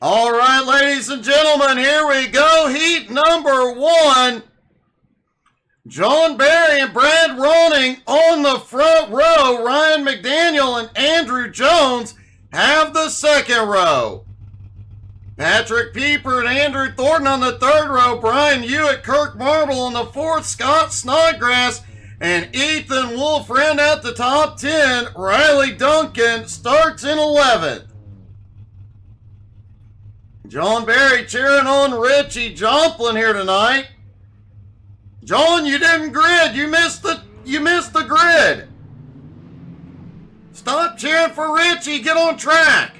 All right, ladies and gentlemen, here we go. Heat number one. John Barry and Brad Ronning on the front row. Ryan McDaniel and Andrew Jones have the second row. Patrick Pieper and Andrew Thornton on the third row. Brian Hewitt, Kirk Marble on the fourth. Scott Snodgrass and Ethan Wolf round out the top 10. Riley Duncan starts in 11th. John Barry cheering on Richie Joplin here tonight. John, you didn't grid. You missed the grid. Stop cheering for Richie. Get on track.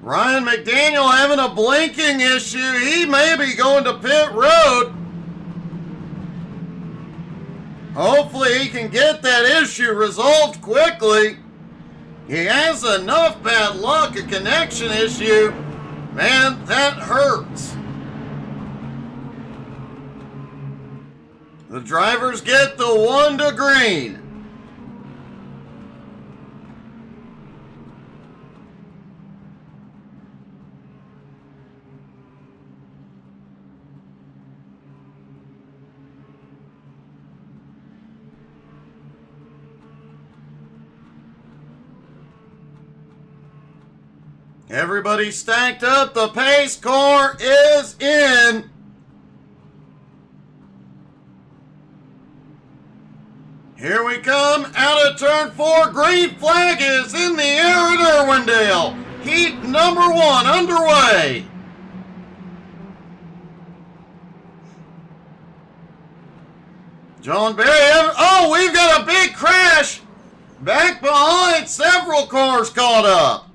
Ryan McDaniel having a blinking issue. He may be going to pit road. Hopefully he can get that issue resolved quickly. He has enough bad luck, a connection issue. Man, that hurts. The drivers get the 1 to green. Everybody stacked up. The pace car is in. Here we come out of turn 4. Green flag is in the air at Irwindale. Heat number 1 underway. John Barry. Oh, we've got a big crash. Back behind, several cars caught up.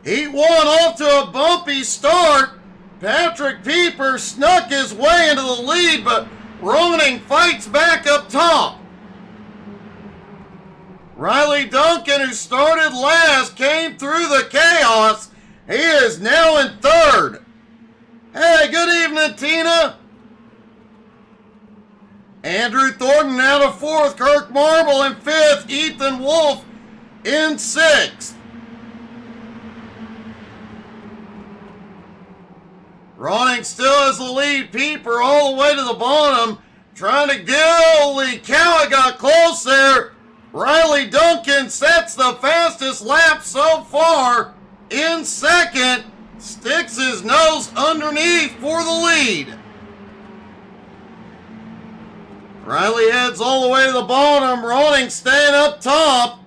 Heat 1 off to a bumpy start. Patrick Pieper snuck his way into the lead, but Ronning fights back up top. Riley Duncan, who started last, came through the chaos. He is now in third. Hey, good evening, Tina. Andrew Thornton out of fourth. Kirk Marble in fifth. Ethan Wolf in sixth. Ronning still has the lead. Pieper all the way to the bottom. Trying to go. Holy cow, it got close there. Riley Duncan sets the fastest lap so far in second. Sticks his nose underneath for the lead. Riley heads all the way to the bottom. Ronning staying up top.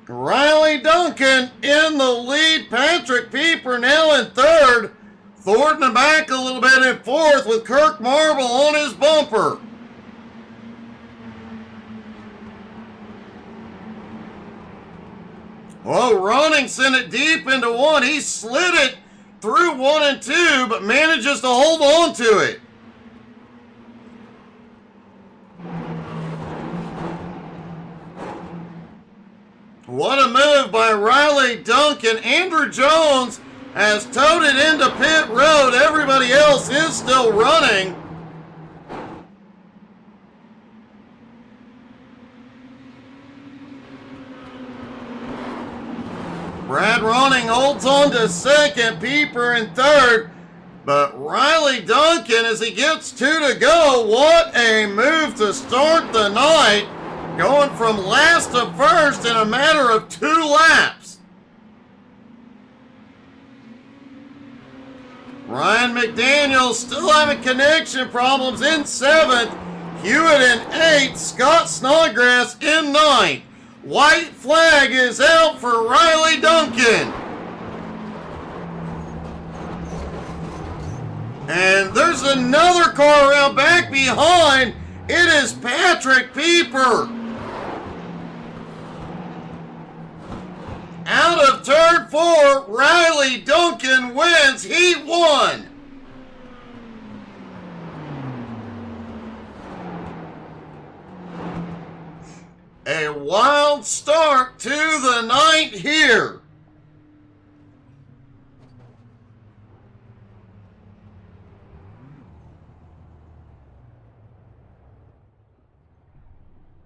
Riley Duncan in the lead. Patrick Pieper now in third. Thornton back a little bit in fourth with Kirk Marble on his bumper. Well, Ronning sent it deep into one. He slid it through 1 and 2, but manages to hold on to it. What a move by Riley Duncan. Andrew Jones has towed it into pit road. Everybody else is still running. Brad Ronning holds on to second. Pieper in third. But Riley Duncan, as he gets 2 to go, what a move to start the night. Going from last to first in a matter of 2 laps. Ryan McDaniel still having connection problems in 7th. Hewitt in 8th. Scott Snodgrass in 9th. White flag is out for Riley Duncan. And there's another car around back behind. It is Patrick Pieper. Out of turn 4, Riley Duncan wins Heat 1. A wild start to the night here.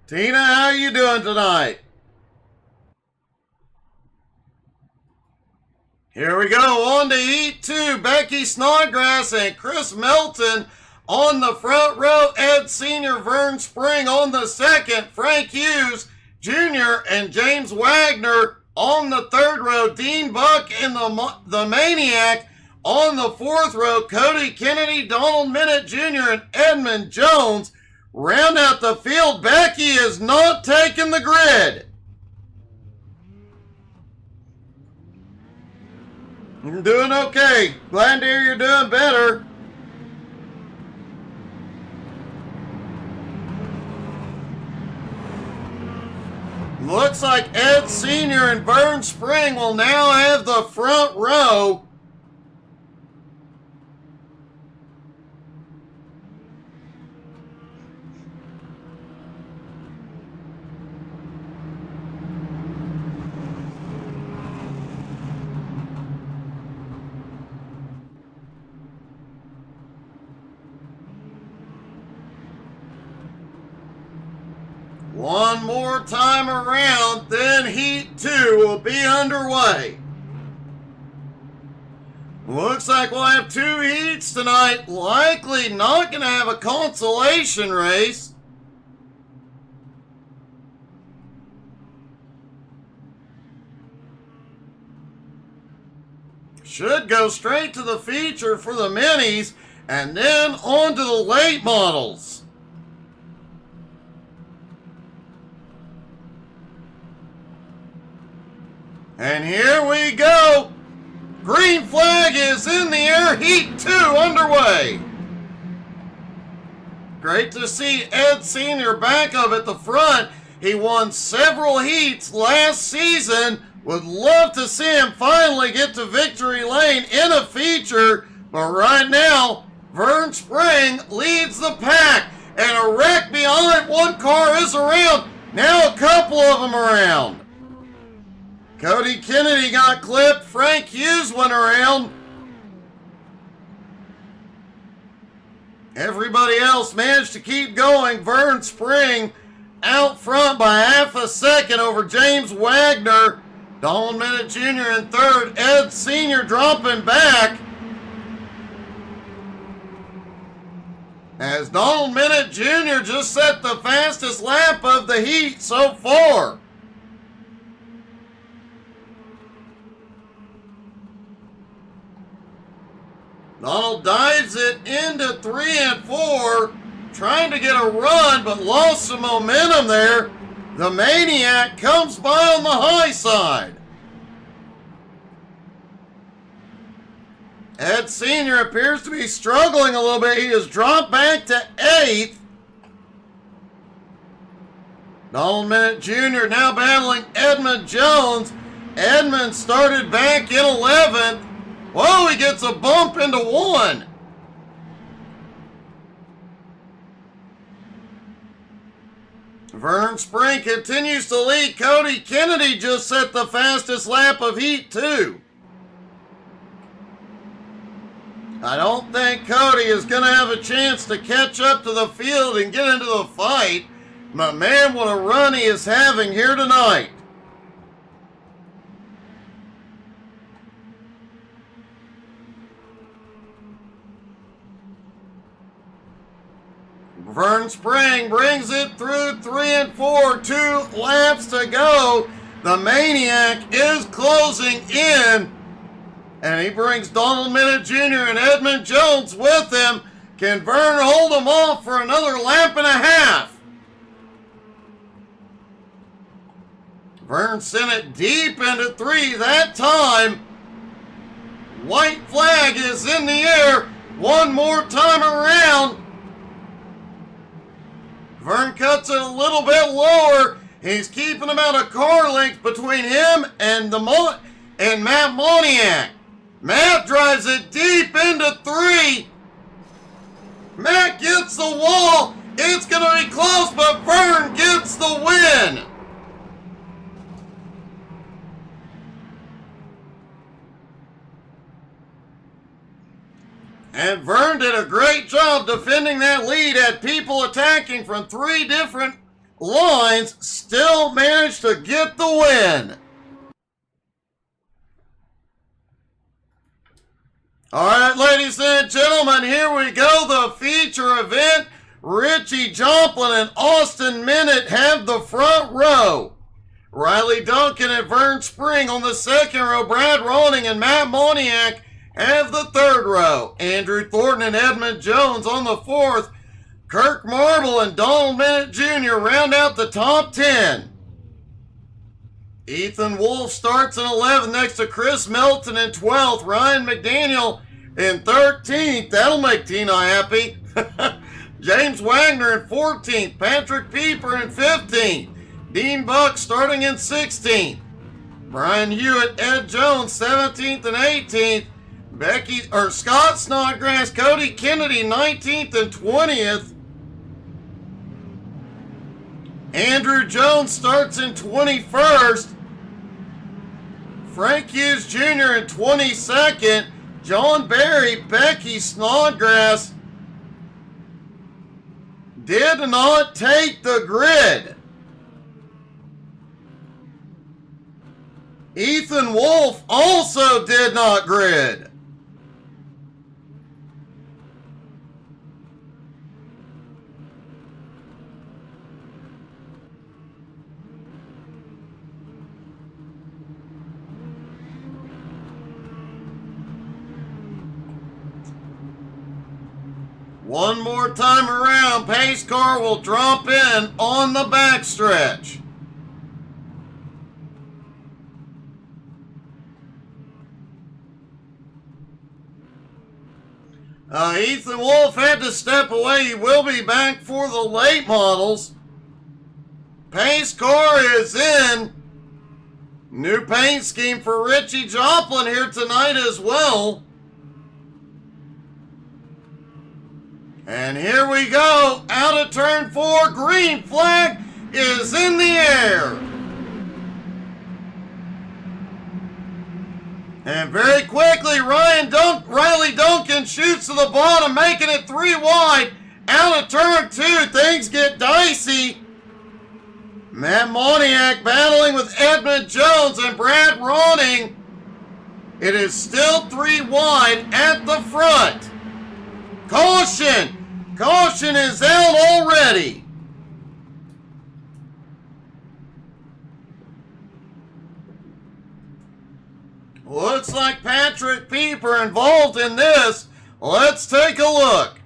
Tina, how you doing tonight? Here we go, on to Heat 2. Becky Snodgrass and Chris Melton on the front row. Ed Sr., Vern Spring on the second. Frank Hughes Jr. and James Wagner on the third row. Dean Buck and the Maniac on the fourth row. Cody Kennedy, Donald Minute Jr. and Edmund Jones round out the field. Becky is not taking the grid. You're doing okay. Glad to hear you're doing better. Looks like Ed Sr. and Vern Spring will now have the front row. One more time around, then Heat 2 will be underway. Looks like we'll have two heats tonight. Likely not going to have a consolation race. Should go straight to the feature for the minis and then on to the late models. And here we go. Green flag is in the air. Heat 2 underway. Great to see Ed Sr. back up at the front. He won several heats last season. Would love to see him finally get to victory lane in a feature. But right now, Vern Spring leads the pack. And a wreck behind. One car is around. Now a couple of them around. Cody Kennedy got clipped. Frank Hughes went around. Everybody else managed to keep going. Vern Spring out front by half a second over James Wagner. Donald Minute Jr. in third. Ed Sr. dropping back. As Donald Minute Jr. just set the fastest lap of the heat so far. Donald dives it into 3 and 4, trying to get a run, but lost some momentum there. The Maniac comes by on the high side. Ed Sr. appears to be struggling a little bit. He has dropped back to 8th. Donald Minute Jr. now battling Edmund Jones. Edmund started back in 11th. Whoa, he gets a bump into 1. Vern Spring continues to lead. Cody Kennedy just set the fastest lap of Heat 2. I don't think Cody is going to have a chance to catch up to the field and get into the fight. But man, what a run he is having here tonight. Vern Spring brings it through 3 and 4, 2 laps to go. The Maniac is closing in. And he brings Donald Minute Jr. and Edmund Jones with him. Can Vern hold them off for another lap and a half? Vern sent it deep into 3 that time. White flag is in the air. One more time around. Vern cuts it a little bit lower. He's keeping about a car length between him and Matt Moniak. Matt drives it deep into 3. Matt gets the wall. It's going to be close, but Vern gets the win. And Vern did a great job defending that lead. Had people attacking from 3 different lines, still managed to get the win. All right, ladies and gentlemen, here we go. The feature event. Richie Joplin and Austin Minute have the front row. Riley Duncan and Vern Spring on the second row. Brad Ronning and Matt Moniak have the third row. Andrew Thornton and Edmund Jones on the fourth. Kirk Marble and Donald Minute Jr. round out the top 10. Ethan Wolf starts in 11th next to Chris Melton in 12th. Ryan McDaniel in 13th. That'll make Tina happy. James Wagner in 14th. Patrick Pieper in 15th. Dean Buck starting in 16th. Brian Hewitt, Ed Jones 17th and 18th. Scott Snodgrass, Cody Kennedy 19th and 20th. Andrew Jones starts in 21st. Frank Hughes Jr. in 22nd. John Barry, Becky Snodgrass did not take the grid. Ethan Wolf also did not grid. One more time around, pace car will drop in on the backstretch. Ethan Wolf had to step away. He will be back for the late models. Pace car is in. New paint scheme for Richie Joplin here tonight as well. And here we go. Out of turn 4. Green flag is in the air. And very quickly, Riley Duncan shoots to the bottom, making it 3 wide. Out of turn 2, things get dicey. Matt Moniak battling with Edmund Jones and Brad Ronning. It is still 3 wide at the front. Caution! Caution is out already. Looks like Patrick Pieper involved in this. Let's take a look.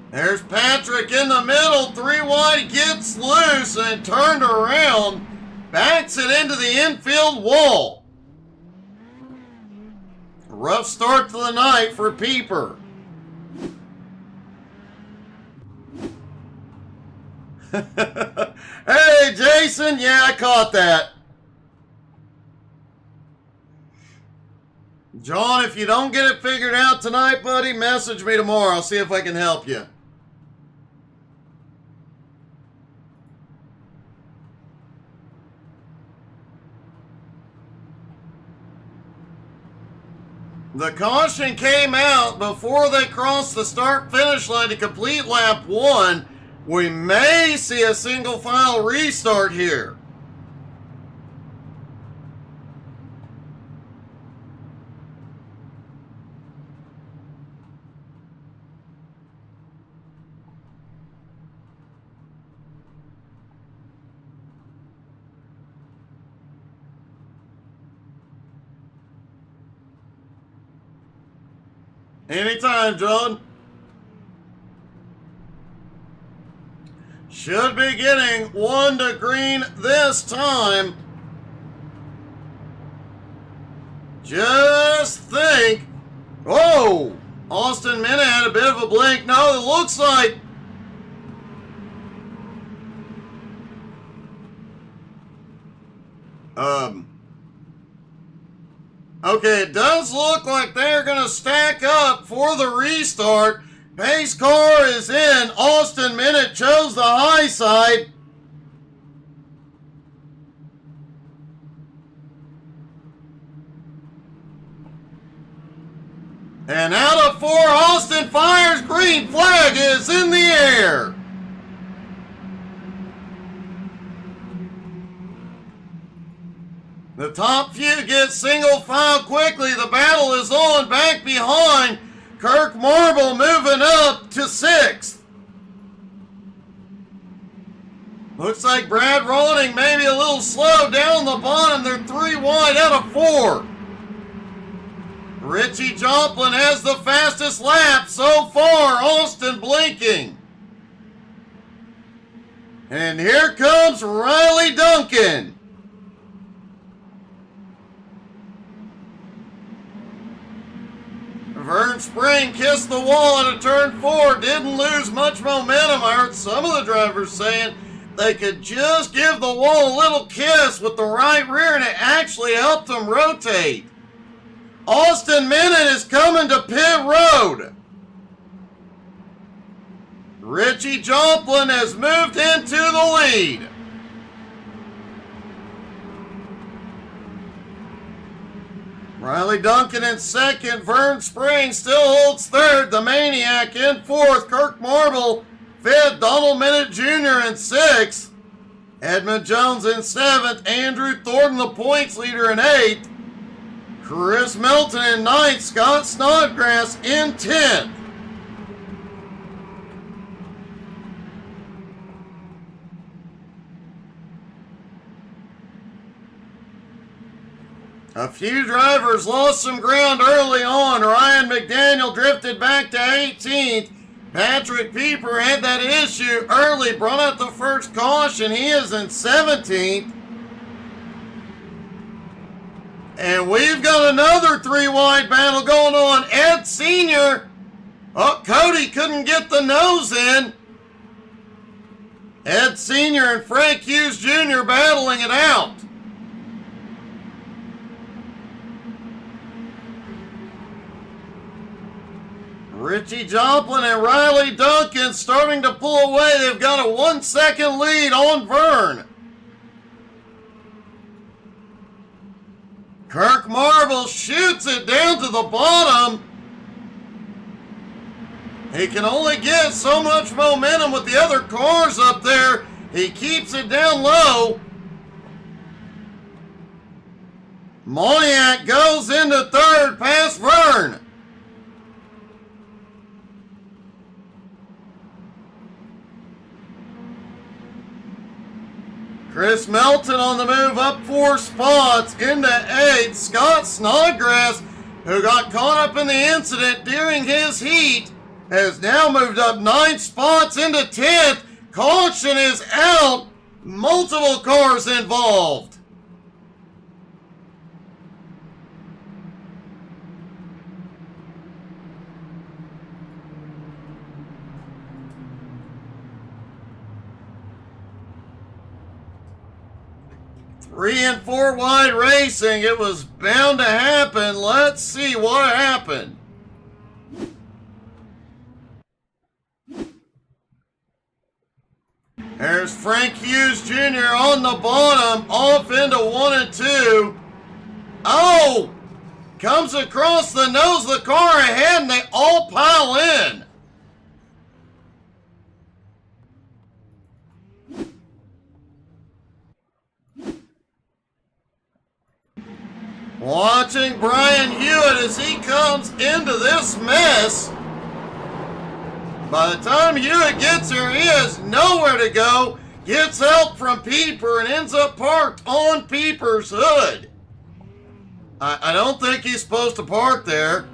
There's Patrick in the middle. 3 wide, gets loose and turned around. Backs it into the infield wall. Rough start to the night for Pieper. Hey, Jason. Yeah, I caught that. John, if you don't get it figured out tonight, buddy, message me tomorrow. I'll see if I can help you. The caution came out before they crossed the start-finish line to complete lap 1. We may see a single file restart here. Anytime, John. Should be getting 1 to green this time. Just think. Whoa! Austin Minna had a bit of a blink. No, it looks like... Okay, it does look like they're going to stack up for the restart. Pace car is in. Austin Minute chose the high side. And out of 4, Austin fires. Green flag is in the air. The top few get single file quickly. The battle is on back behind. Kirk Marble moving up to 6th. Looks like Brad Ronning maybe a little slow down the bottom. They're 3 wide out of 4. Richie Joplin has the fastest lap so far. Austin blinking. And here comes Riley Duncan. Vern Spring kissed the wall at a turn 4. Didn't lose much momentum. I heard some of the drivers saying they could just give the wall a little kiss with the right rear and it actually helped them rotate. Austin Minott is coming to pit road. Richie Joplin has moved into the lead. Riley Duncan in 2nd. Vern Spring still holds 3rd. The Maniac in 4th. Kirk Marble 5th. Donald Minott Jr. in 6th. Edmund Jones in 7th. Andrew Thornton, the points leader, in 8th. Chris Melton in 9th. Scott Snodgrass in 10th. A few drivers lost some ground early on. Ryan McDaniel drifted back to 18th. Patrick Pieper had that issue early, brought out the first caution. He is in 17th. And we've got another 3-wide battle going on. Ed Sr. Oh, Cody couldn't get the nose in. Ed Sr. and Frank Hughes Jr. battling it out. Richie Joplin and Riley Duncan starting to pull away. They've got a 1-second lead on Vern. Kirk Marble shoots it down to the bottom. He can only get so much momentum with the other cars up there. He keeps it down low. Moniak goes into 3rd past Vern. Chris Melton on the move up 4 spots into 8th. Scott Snodgrass, who got caught up in the incident during his heat, has now moved up 9 spots into 10th. Caution is out. Multiple cars involved. Three and 4 wide racing. It was bound to happen. Let's see what happened. There's Frank Hughes Jr. on the bottom, off into 1 and 2. Oh! Comes across the nose of the car ahead and they all pile in. Watching Brian Hewitt as he comes into this mess. By the time Hewitt gets here, he has nowhere to go. Gets help from Pieper and ends up parked on Pieper's hood. I don't think he's supposed to park there.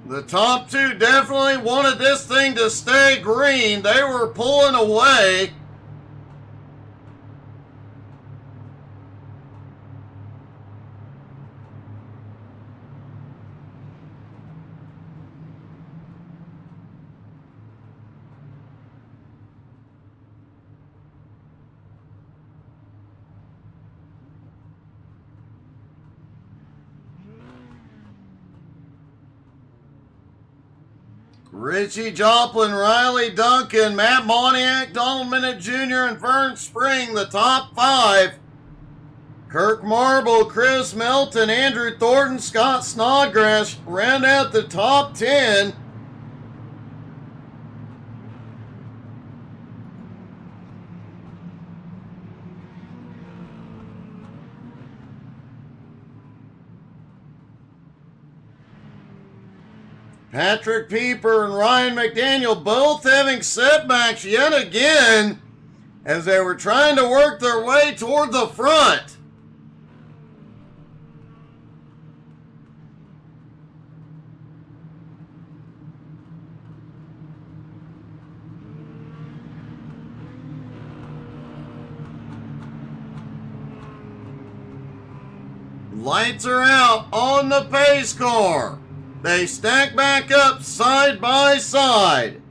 The top 2 definitely wanted this thing to stay green. They were pulling away. Richie Joplin, Riley Duncan, Matt Moniak, Donald Minute Jr., and Vern Spring, the top 5. Kirk Marble, Chris Melton, Andrew Thornton, Scott Snodgrass round out the top 10. Patrick Pieper and Ryan McDaniel both having setbacks yet again as they were trying to work their way toward the front. Lights are out on the pace car. They stack back up side by side.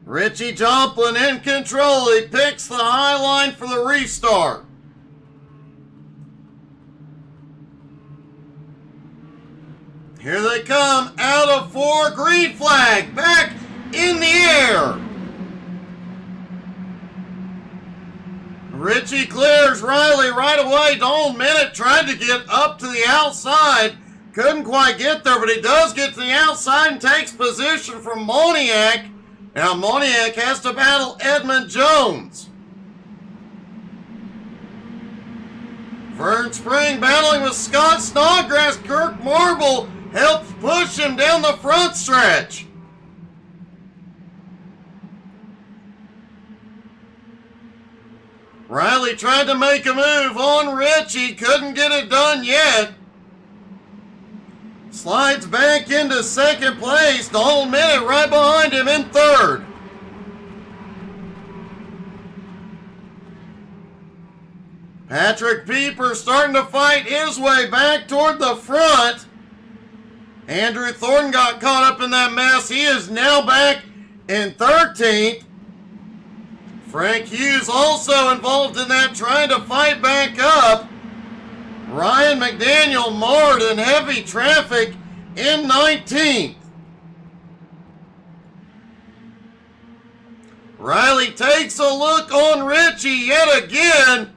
Richie Joplin in control. He picks the high line for the restart. Here they come, out of 4, green flag, back in the air. Richie clears Riley right away. Donald Minute tried to get up to the outside. Couldn't quite get there, but he does get to the outside and takes position from Moniak. Now Moniak has to battle Edmund Jones. Vern Spring battling with Scott Snodgrass. Kirk Marble helps push him down the front stretch. Riley tried to make a move on Richie, couldn't get it done yet. Slides back into second place. Donald Minute right behind him in third. Patrick Pieper starting to fight his way back toward the front. Andrew Thornton got caught up in that mess. He is now back in 13th. Frank Hughes also involved in that, trying to fight back up. Ryan McDaniel marred in heavy traffic in 19th. Riley takes a look on Richie yet again.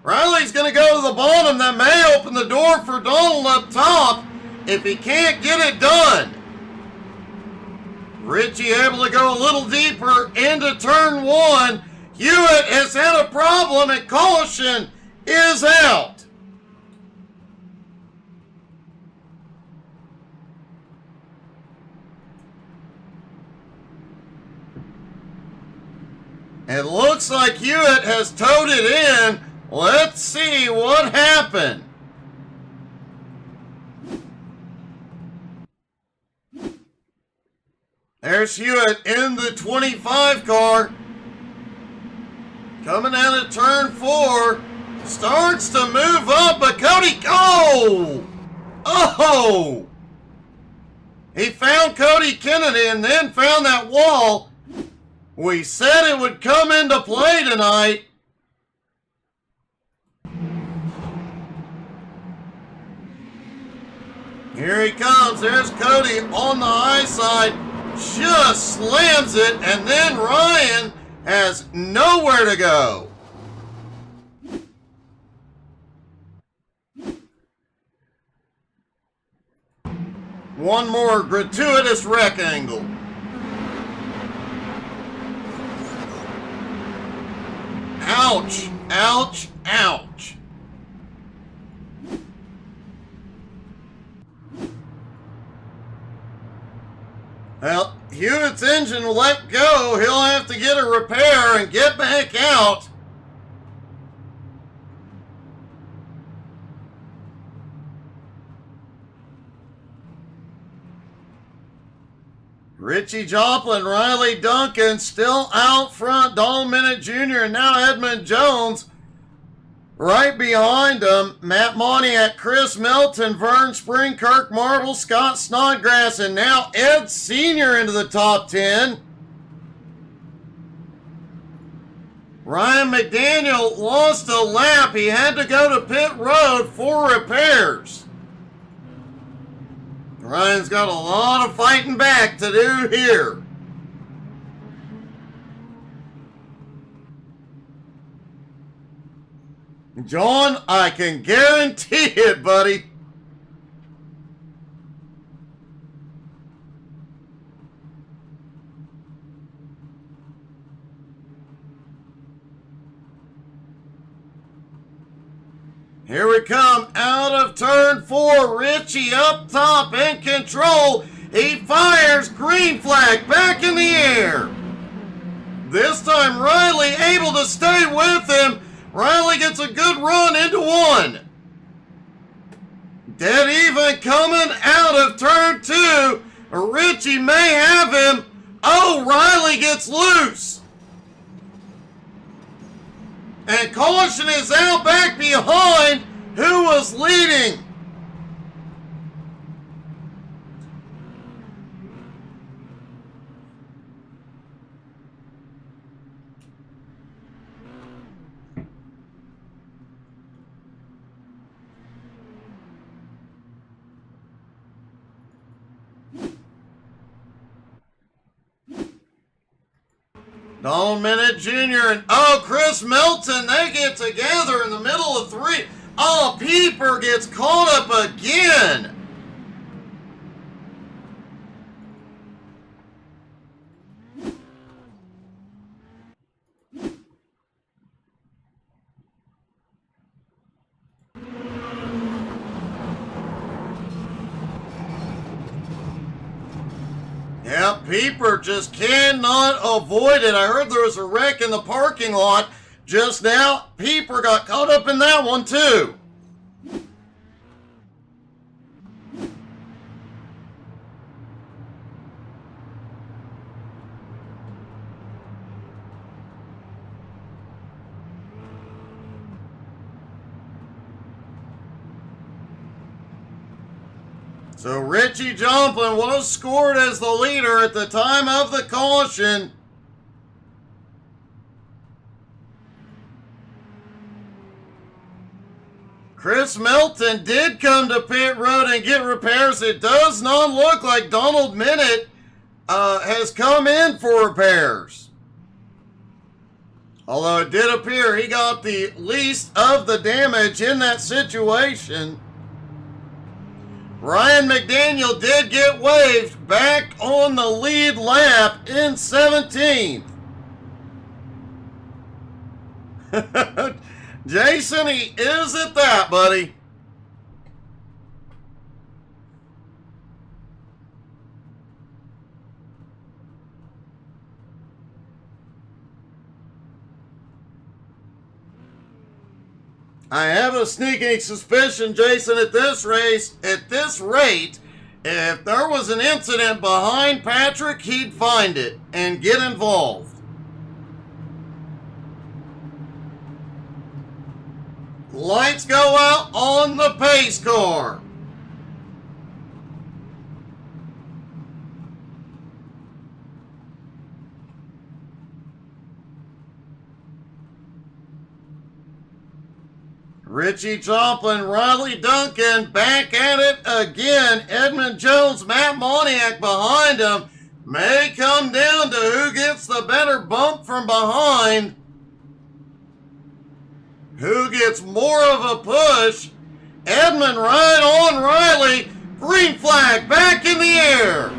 Riley's going to go to the bottom. That may open the door for Donald up top if he can't get it done. Richie able to go a little deeper into turn 1. Hewitt has had a problem and caution is out. It looks like Hewitt has towed it in. Let's see what happened. There's Hewitt in the 25 car. Coming out of turn 4. Starts to move up, but Cody, oh! He found Cody Kennedy and then found that wall. We said it would come into play tonight. Here he comes. There's Cody on the high side. Just slams it, and then Ryan has nowhere to go. One more gratuitous wreck angle. Ouch, ouch, ouch. Well, Hewitt's engine will let go. He'll have to get a repair and get back out. Richie Joplin, Riley Duncan still out front. Donald Minute Jr. and now Edmund Jones right behind them. Matt Moniak, Chris Melton, Vern Spring, Kirk Marble, Scott Snodgrass, and now Ed Sr. into the top 10. Ryan McDaniel lost a lap. He had to go to pit road for repairs. Ryan's got a lot of fighting back to do here. John, I can guarantee it, buddy. Here we come out of turn 4. Richie up top in control. He fires, green flag back in the air. This time Riley able to stay with him. Riley gets a good run into one. Dead even coming out of turn 2. Richie may have him. Oh, Riley gets loose. And caution is out back behind. Who was leading? Donald Minute Jr. and Chris Melton, they get together in the middle of 3. Pieper gets caught up again. Yeah, Pieper just cannot avoid it. I heard there was a wreck in the parking lot just now. Pieper got caught up in that one too. So Richie Joplin was scored as the leader at the time of the caution. Chris Melton did come to pit road and get repairs. It does not look like Donald Minute has come in for repairs. Although it did appear he got the least of the damage in that situation. Ryan McDaniel did get waved back on the lead lap in 17th. Jason, he is at that, buddy. I have a sneaking suspicion, Jason, at this rate, if there was an incident behind Patrick, he'd find it and get involved. Lights go out on the pace car. Richie Joplin, Riley Duncan back at it again. Edmund Jones, Matt Moniak behind him. May come down to who gets the better bump from behind. Who gets more of a push. Edmund right on Riley. Green flag back in the air.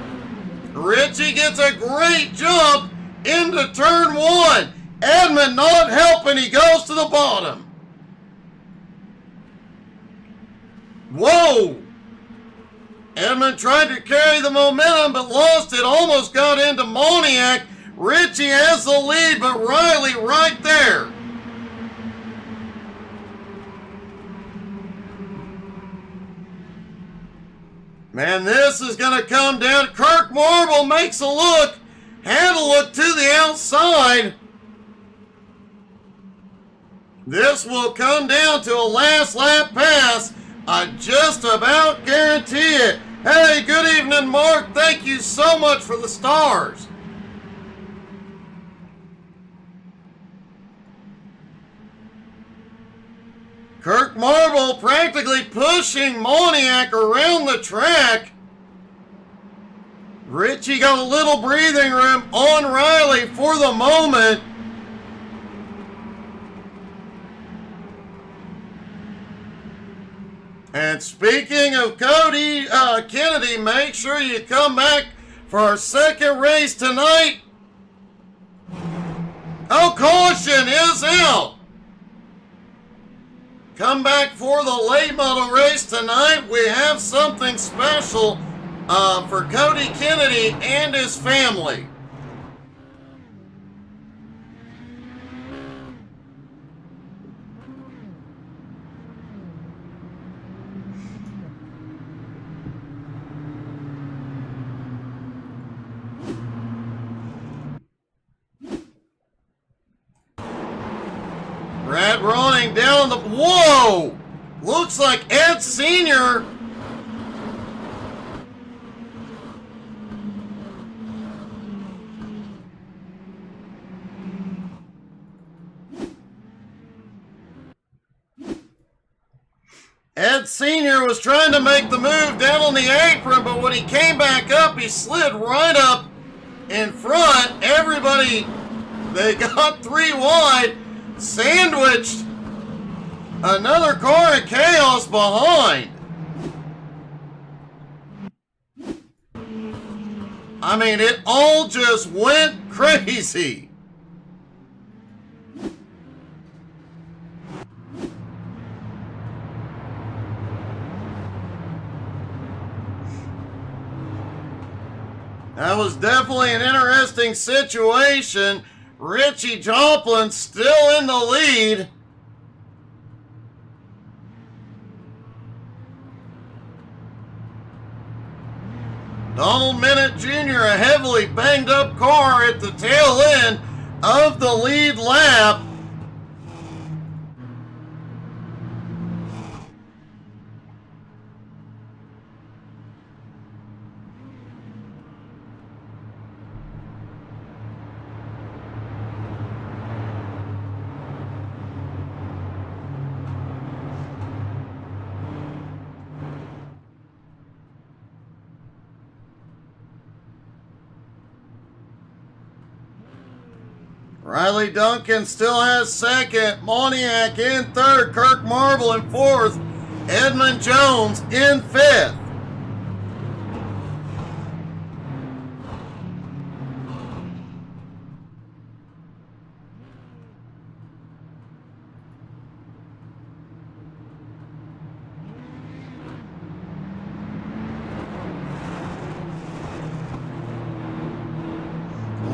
Richie gets a great jump into turn 1. Edmund not helping. He goes to the bottom. Whoa! Edmund tried to carry the momentum but lost it. Almost got into Moniak. Richie has the lead, but Riley right there. Man, this is going to come down. Kirk Marble makes a look. Had a look to the outside. This will come down to a last lap pass. I just about guarantee it. Hey, good evening, Mark. Thank you so much for the stars. Kirk Marble practically pushing Moniak around the track. Richie got a little breathing room on Riley for the moment. And speaking of Cody Kennedy, make sure you come back for our second race tonight. Oh, caution is out. Come back for the late model race tonight. We have something special for Cody Kennedy and his family. Brad running down the... Whoa! Looks like Ed Sr. Ed Sr. was trying to make the move down on the apron, but when he came back up, he slid right up in front. Everybody, they got 3 wide. Sandwiched another car in chaos behind. I mean, it all just went crazy. That was definitely an interesting situation. Richie Joplin still in the lead. Donald Minute Jr., a heavily banged up car at the tail end of the lead lap. Riley Duncan still has second. Moniak in third. Kirk Marble in fourth. Edmund Jones in fifth.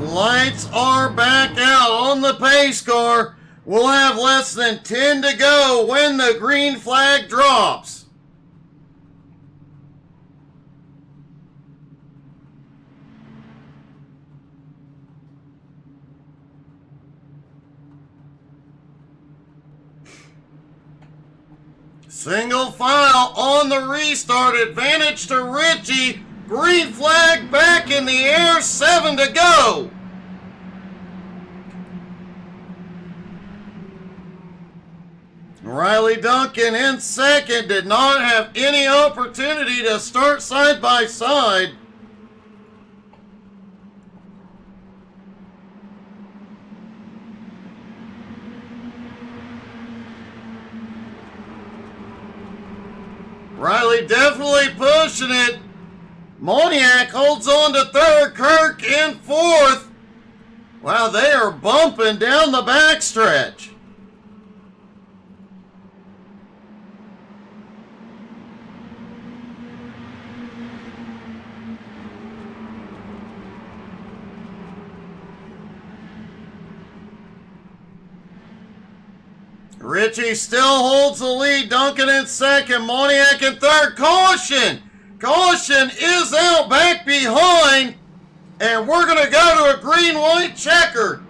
Lights are back out on the pace car. We'll have less than 10 to go when the green flag drops. Single file on the restart. Advantage to Richie. Green flag back in the air. 7 to go. Riley Duncan in second, did not have any opportunity to start side by side. Riley definitely pushing it. Moniak holds on to third, Kirk in fourth. Wow, they are bumping down the backstretch. Richie still holds the lead. Duncan in second. Moniak in third. Caution! Caution is out back behind. And we're going to go to a green-white checker.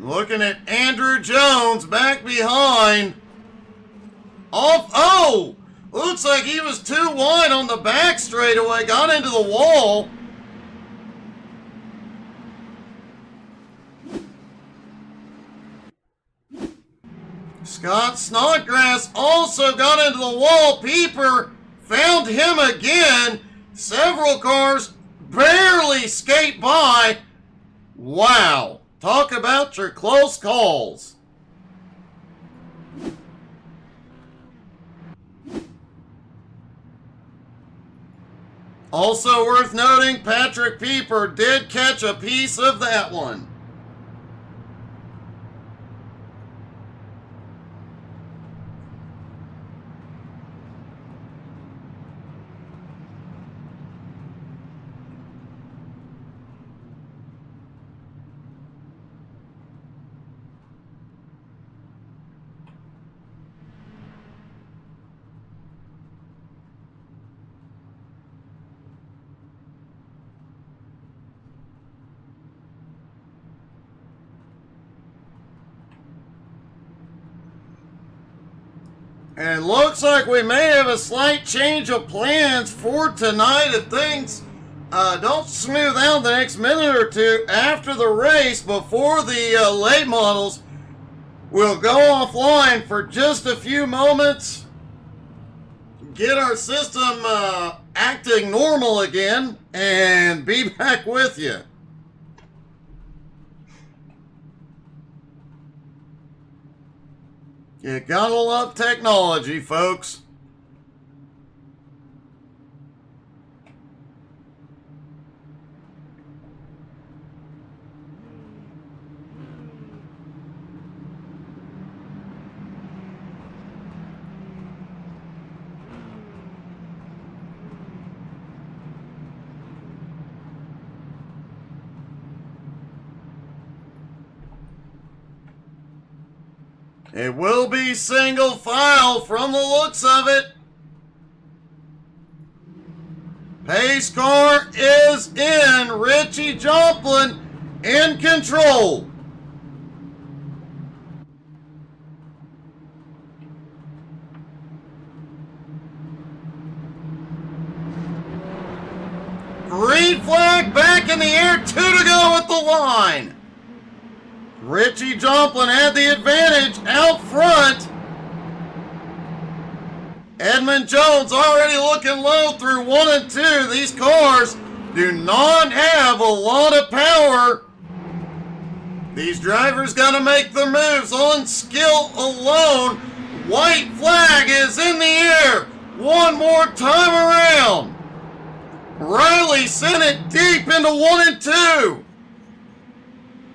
Looking at Andrew Jones back behind. Oh! Looks like he was too wide on the back straightaway. Got into the wall. Scott Snodgrass also got into the wall. Pieper found him again. Several cars barely skate by. Wow. Talk about your close calls. Also worth noting, Patrick Pieper did catch a piece of that one. And it looks like we may have a slight change of plans for tonight if things don't smooth out the next minute or two after the race. Before the late models will go offline for just a few moments, get our system acting normal again, and be back with you. You gotta love technology, folks. It will be single file from the looks of it. Pace car is in. Richie Joplin in control. Green flag back in the air. 2 to go at the line. Richie Joplin had the advantage out front. Edmund Jones already looking low through 1 and 2. These cars do not have a lot of power. These drivers got to make the moves on skill alone. White flag is in the air. One more time around. Riley sent it deep into 1 and 2.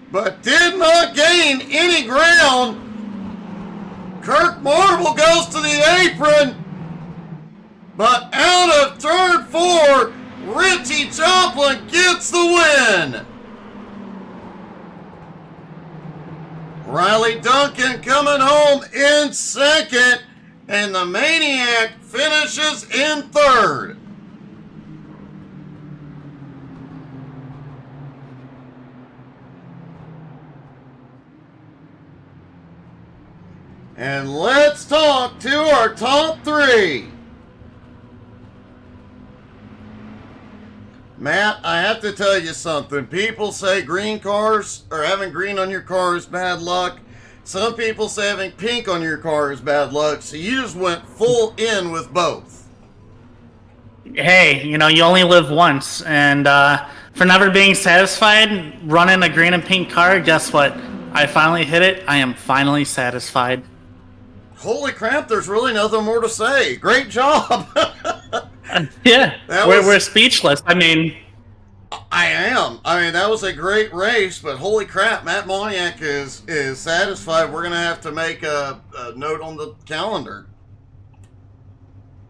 But did not gain any ground. Kirk Marble goes to the apron. But out of turn 4, Richie Joplin gets the win. Riley Duncan coming home in second. And the Maniac finishes in third. And let's talk to our top 3. Matt, I have to tell you something. People say green cars or having green on your car is bad luck. Some people say having pink on your car is bad luck. So you just went full in with both. Hey, you only live once. And for never being satisfied running a green and pink car, guess what? I finally hit it. I am finally satisfied. Holy crap, there's really nothing more to say. Great job. Yeah, we're speechless. I am. That was a great race, but holy crap, Matt Moniak is satisfied. We're going to have to make a note on the calendar.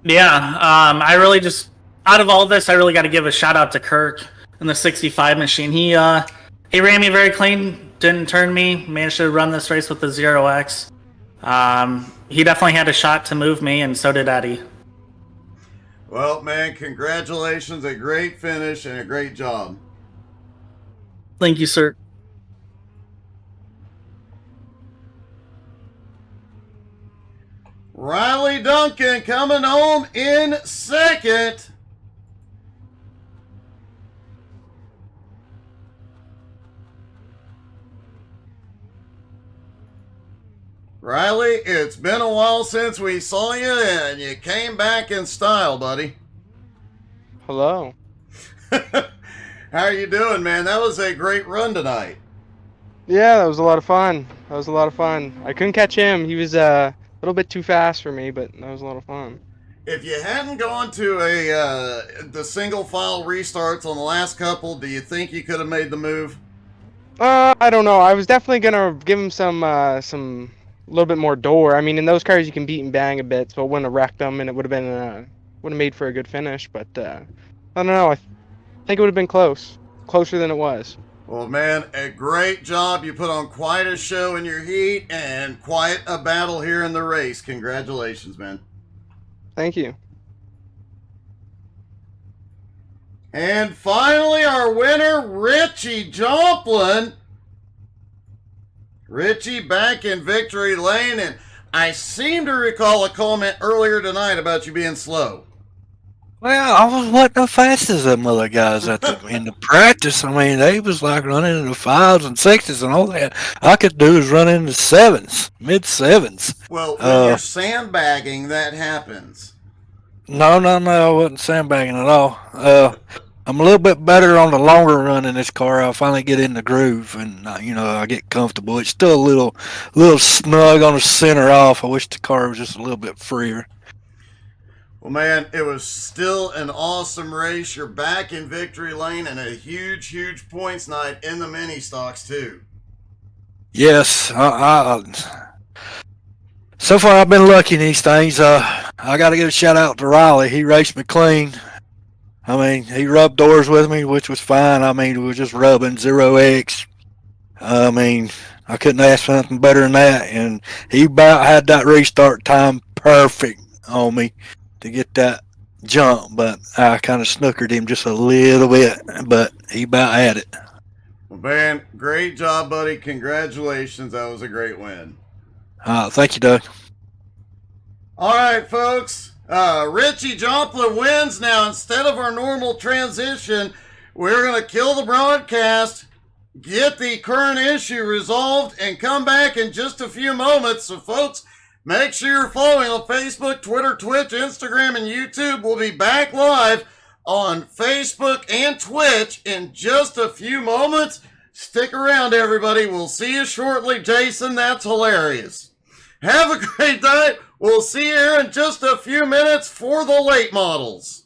Yeah, I really just, out of all this, I really got to give a shout out to Kirk in the 65 machine. He ran me very clean, didn't turn me, managed to run this race with the 0X. He definitely had a shot to move me, and so did Eddie. Well, man, congratulations. A great finish and a great job. Thank you, sir. Riley Duncan coming home in second. Riley, it's been a while since we saw you, and you came back in style, buddy. Hello. How are you doing, man? That was a great run tonight. Yeah, that was a lot of fun. I couldn't catch him. He was a little bit too fast for me, but that was a lot of fun. If you hadn't gone to the single file restarts on the last couple, do you think you could have made the move? I don't know. I was definitely gonna give him some little bit more door. I mean, in those cars you can beat and bang a bit, so it wouldn't have wrecked them, and it would have been would have made for a good finish. But I don't know. I think it would have been closer than it was. Well, man, a great job. You put on quite a show in your heat and quite a battle here in the race. Congratulations, man. Thank you. And finally, our winner, Richie Joplin. Richie back in victory lane, and I seem to recall a comment earlier tonight about you being slow. Well, I wasn't the fastest of them other guys in the practice. I mean, they was like running in the 5s and 6s and all that. I could do is run in the 7s, mid-7s. Well, when you're sandbagging, that happens. No, I wasn't sandbagging at all. I'm a little bit better on the longer run in this car. I finally get in the groove, and I get comfortable. It's still a little snug on the center off. I wish the car was just a little bit freer. Well, man, it was still an awesome race. You're back in victory lane and a huge, huge points night in the mini stocks too. Yes, so far I've been lucky in these things. I got to give a shout out to Riley. He raced me clean. I mean, he rubbed doors with me, which was fine. I mean, we were just rubbing 0X. I mean, I couldn't ask for nothing better than that. And he about had that restart time perfect on me to get that jump. But I kind of snookered him just a little bit. But he about had it. Well, man, great job, buddy. Congratulations. That was a great win. Thank you, Doug. All right, folks. Richie Joplin wins now. Instead of our normal transition, we're going to kill the broadcast, get the current issue resolved, and come back in just a few moments. So, folks, make sure you're following on Facebook, Twitter, Twitch, Instagram, and YouTube. We'll be back live on Facebook and Twitch in just a few moments. Stick around, everybody. We'll see you shortly. Jason, that's hilarious. Have a great night. We'll see you here in just a few minutes for the late models.